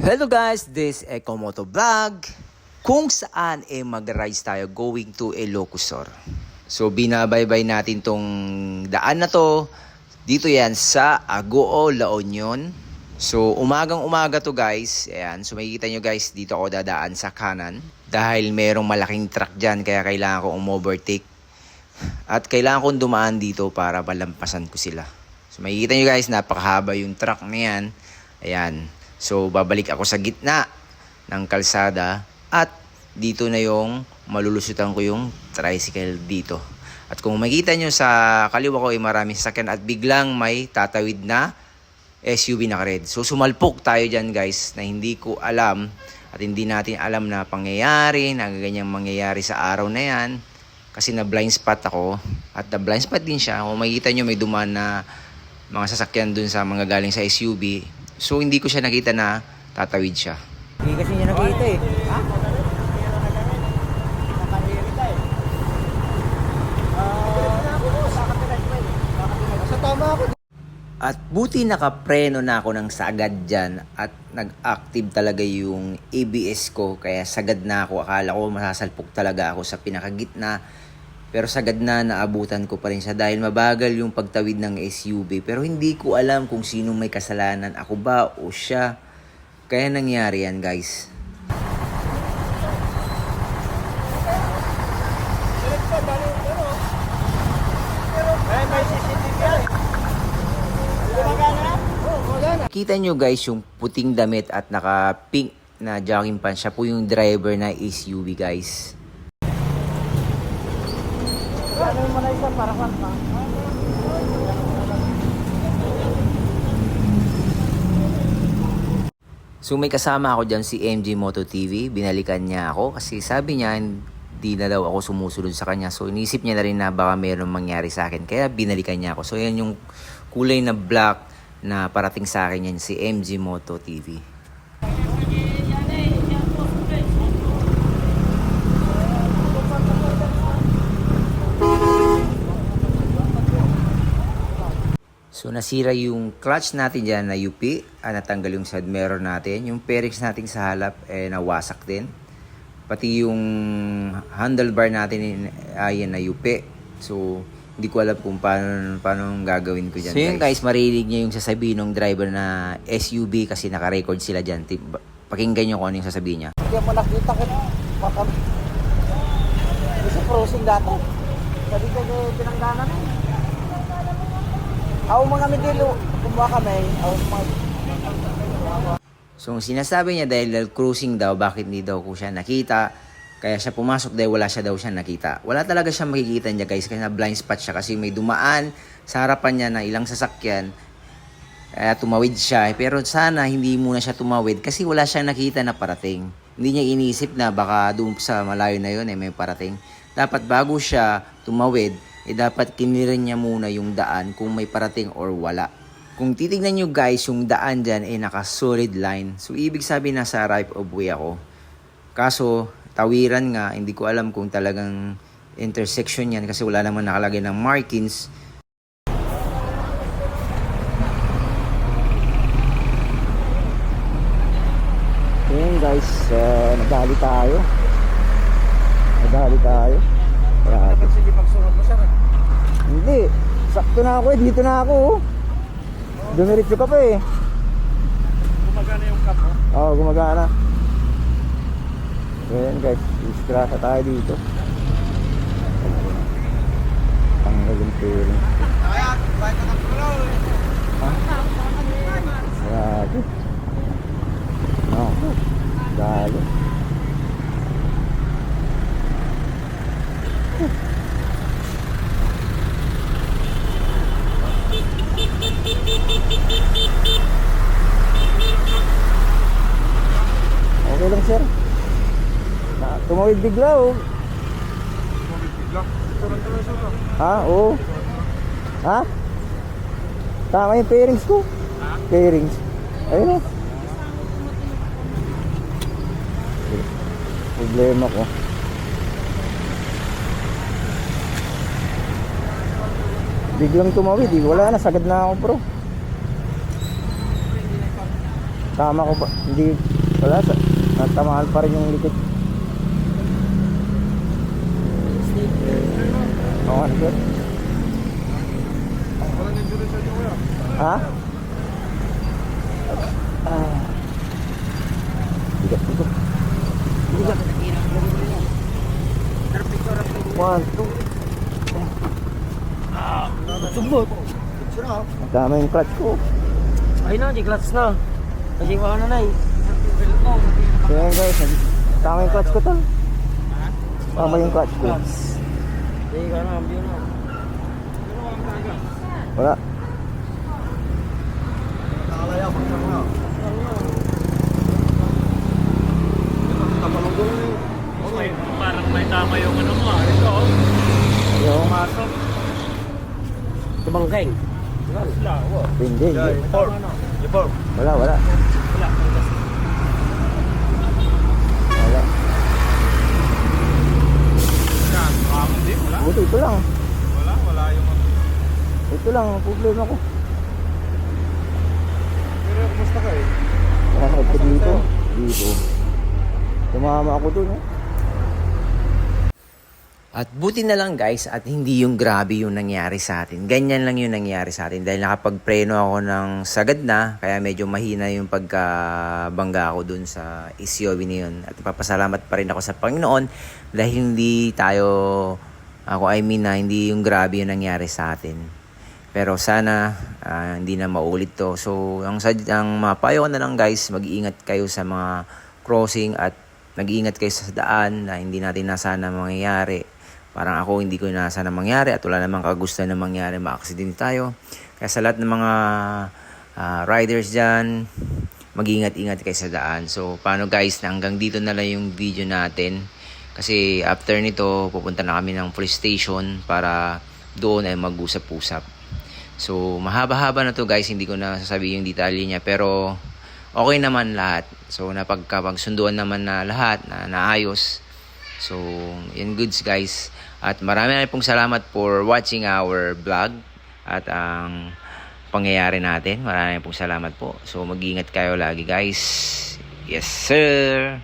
Hello guys, this is Ekomoto Vlog kung saan mag-rides tayo going to Ilocosur. So binabaybay natin tong daan na to. Dito yan sa Agoo, La Union. So umagang umaga to guys. Ayan, so makikita nyo guys, dito ako dadaan sa kanan. Dahil merong malaking truck dyan, kaya kailangan ko overtake. At kailangan kong dumaan dito para malampasan ko sila. So makikita nyo guys, napakahaba yung truck na yan. Ayan. So, babalik ako sa gitna ng kalsada at dito na yung malulusutan ko yung tricycle dito. At kung makita nyo sa kaliwa ko ay maraming sasakyan at biglang may tatawid na SUV na red. So, sumalpok tayo dyan guys na hindi ko alam at hindi natin alam na pangyayari, na ganyang mangyayari sa araw na yan. Kasi na blind spot ako at na blind spot din siya. Kung makita nyo may dumaan na mga sasakyan dun sa mga galing sa SUV. So, hindi ko siya nakita na tatawid siya. Hindi kasi niya nakita eh. Ha? At buti nakapreno na ako ng sagad dyan at nag-active talaga yung ABS ko. Kaya sagad na ako. Akala ko masasalpok talaga ako sa pinakagitna. Pero sagad na naabutan ko pa rin siya dahil mabagal yung pagtawid ng SUV. Pero hindi ko alam kung sino may kasalanan, ako ba o siya. Kaya nangyari yan guys. Kita nyo guys yung puting damit at naka-pink na jogging pants. Siya po yung driver na SUV guys. So may kasama ako dyan si MG Moto TV. Binalikan niya ako kasi sabi niya hindi na daw ako sumusunod sa kanya. So inisip niya na rin na baka mayroong mangyari sa akin. Kaya binalikan niya ako. So yan yung kulay na black na parating sa akin yan, si MG Moto TV. So nasira yung clutch natin dyan na UP, natanggal yung side mirror natin. Yung fairings natin sa halap nawasak din. Pati yung handlebar natin ay na UP. So hindi ko alam kung paano gagawin ko dyan. So yun guys, marinig niya yung sasabihin ng driver na SUV kasi naka-record sila dyan. Pakinggan nyo kung ano yung sasabihin niya. Hindi mo nakita ko makam. Kasi crossing dati. Sabi ko pinangganan eh. Ako mga midilo, kumuha kami. So sinasabi niya dahil cruising daw, bakit hindi daw ko siya nakita. Kaya siya pumasok dahil wala siya daw siya nakita. Wala talaga siya makikita niya guys kasi na blind spot siya kasi may dumaan sa harapan niya na ilang sasakyan. Kaya tumawid siya. Pero sana hindi muna siya tumawid kasi wala siyang nakita na parating. Hindi niya iniisip na baka doon sa malayo na yun may parating. Dapat bago siya tumawid, dapat kinirin niya muna yung daan kung may parating or wala. Kung titignan nyo guys, yung daan dyan naka-solid line. So, ibig sabihin nasa right of way ako. Kaso, tawiran nga, hindi ko alam kung talagang intersection yan kasi wala naman nakalagay ng markings. Ayan guys, nadali tayo. Dapat sige pagsunod mo sir. Hindi, sakto na ako dito na ako. Dumiritso ka pa eh. Gumagana yung cup mo? Oo, gumagana. Ayan guys, iskrasa tayo dito. Tanggal yung pairing. Ha? Grabe. No, dali. Okay lang sir. Tumawid bigla oh. Ha? Oo. Ha? Tama yung pairings ko. Pairings. Ayun oh. Problema ko. Biglang tumawid, wala na, sagad na ako bro. Tama ko ba? Hindi Wala, natamaan pa rin yung likod. Oo, ano sir? Ha? Bigat dito. Bigat. 1, 2. Subot. Ang dami yung clutch ko. Ay na, di clutch na. Kasi wala na na eh. So yan guys, tama yung clutch ko to. Tama yung clutch ko. Hindi ka na, ambil na. Wala. Parang may tama yung ano mo. Ito oh. Yung Pasok. Tumangkeng. hindi. Wala, wala. Wala. Buti ito lang. Wala yung Ito lang ang problema ko. pero kumusta ka eh? Nakasakit ko dito. Dito. Tumama ako dun eh. At buti na lang guys at hindi yung grabe yung nangyari sa atin. Ganyan lang yung nangyari sa atin dahil nakapagpreno ako ng sagad na kaya medyo mahina yung pagkabangga ko dun sa SUV na yun. At papasalamat pa rin ako sa Panginoon dahil hindi yung grabe yung nangyari sa atin. Pero sana hindi na maulit to. So ang mapayo ko na lang guys, mag-iingat kayo sa mga crossing at mag-iingat kayo sa daan na hindi natin nasana mangyayari. Parang ako hindi ko nasa na mangyari at wala namang kagustuhan na mangyari, ma-accident tayo. Kaya sa lahat ng mga riders dyan, mag-ingat-ingat kayo sa daan. So paano guys, na hanggang dito na lang yung video natin. Kasi after nito, pupunta na kami ng police station para doon ay mag-usap-usap. So mahaba-haba na to guys, hindi ko na sasabihin yung detalye niya. Pero okay naman lahat. So napagsunduan naman na lahat na naayos. So in goods guys. At marami pong salamat for watching our vlog at ang pangyayari natin. Marami pong salamat po. So mag-ingat kayo lagi guys. Yes sir.